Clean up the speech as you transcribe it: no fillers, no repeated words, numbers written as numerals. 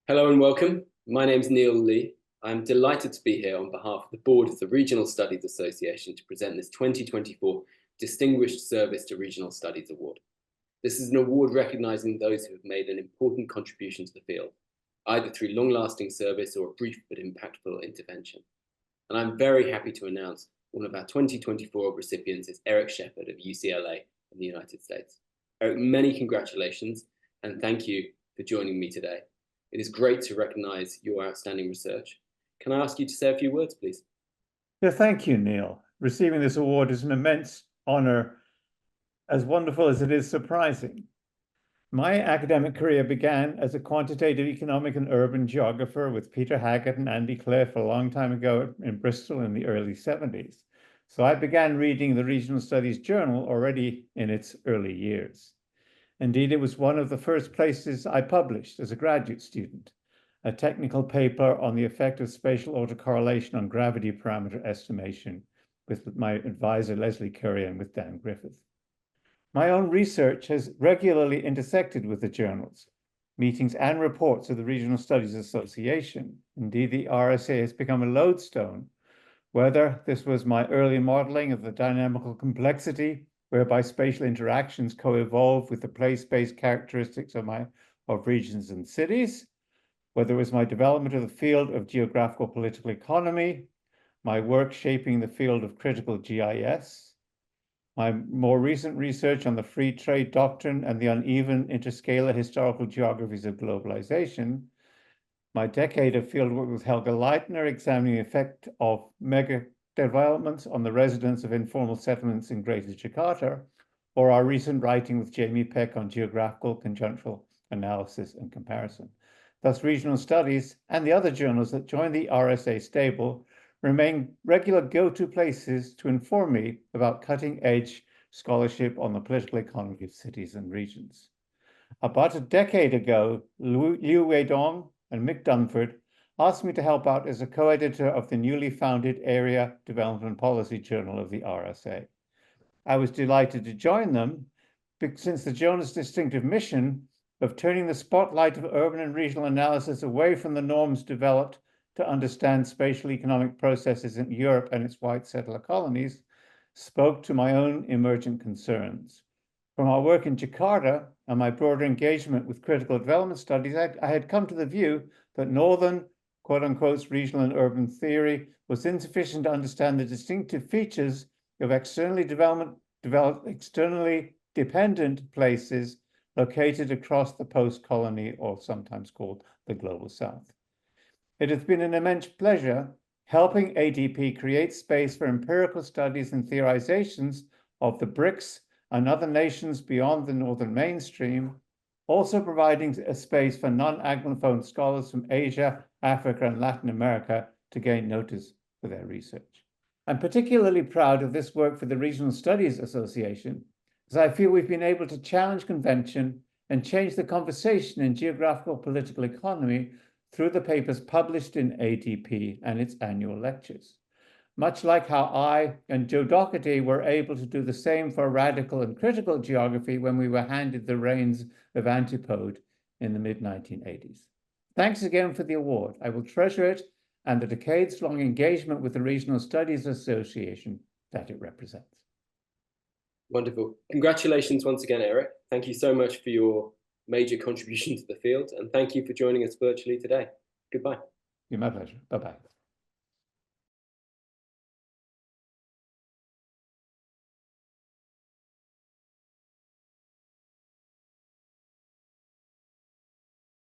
Hello and welcome. My name's Neil Lee. I'm delighted to be here on behalf of the board of the Regional Studies Association to present this 2024 Distinguished Service to Regional Studies Award. This is an award recognizing those who have made an important contribution to the field, either through long-lasting service or a brief but impactful intervention. And I'm very happy to announce one of our 2024 recipients is Eric Sheppherd of UCLA in the United States. Eric, many congratulations and thank you for joining me today. It is great to recognize your outstanding research. Can I ask you to say a few words, please? Yeah, thank you, Neil. Receiving this award is an immense honor, as wonderful as it is surprising. My academic career began as a quantitative economic and urban geographer with Peter Haggett and Andy Cliff a long time ago in Bristol in the early 70s. So I began reading the Regional Studies Journal already in its early years. Indeed, it was one of the first places I published as a graduate student, a technical paper on the effect of spatial autocorrelation on gravity parameter estimation with my advisor, Leslie Curry, and with Dan Griffith. My own research has regularly intersected with the journals, meetings and reports of the Regional Studies Association. Indeed, the RSA has become a lodestone, whether this was my early modeling of the dynamical complexity whereby spatial interactions co-evolve with the place-based characteristics of regions and cities, whether it was my development of the field of geographical political economy, my work shaping the field of critical GIS, my more recent research on the free trade doctrine and the uneven interscalar historical geographies of globalization, my decade of fieldwork with Helga Leitner examining the effect of mega developments on the residents of informal settlements in Greater Jakarta, or our recent writing with Jamie Peck on geographical conjunctural analysis and comparison. Thus, regional studies and the other journals that join the RSA stable remain regular go-to places to inform me about cutting-edge scholarship on the political economy of cities and regions. About a decade ago, Liu Weidong and Mick Dunford asked me to help out as a co-editor of the newly founded Area Development Policy Journal of the RSA. I was delighted to join them since the journal's distinctive mission of turning the spotlight of urban and regional analysis away from the norms developed to understand spatial economic processes in Europe and its white settler colonies spoke to my own emergent concerns. From our work in Jakarta and my broader engagement with critical development studies, I had come to the view that northern, quote-unquote, regional and urban theory was insufficient to understand the distinctive features of externally dependent places located across the post-colony, or sometimes called the Global South. It has been an immense pleasure helping ADP create space for empirical studies and theorizations of the BRICS and other nations beyond the northern mainstream, also providing a space for non-Anglophone scholars from Asia, Africa, and Latin America to gain notice for their research. I'm particularly proud of this work for the Regional Studies Association, as I feel we've been able to challenge convention and change the conversation in geographical political economy through the papers published in ADP and its annual lectures. Much like how I and Joe Doherty were able to do the same for radical and critical geography when we were handed the reins of Antipode in the mid-1980s. Thanks again for the award. I will treasure it and the decades-long engagement with the Regional Studies Association that it represents. Wonderful. Congratulations once again, Eric. Thank you so much for your major contribution to the field, and thank you for joining us virtually today. Goodbye. My pleasure. Bye-bye.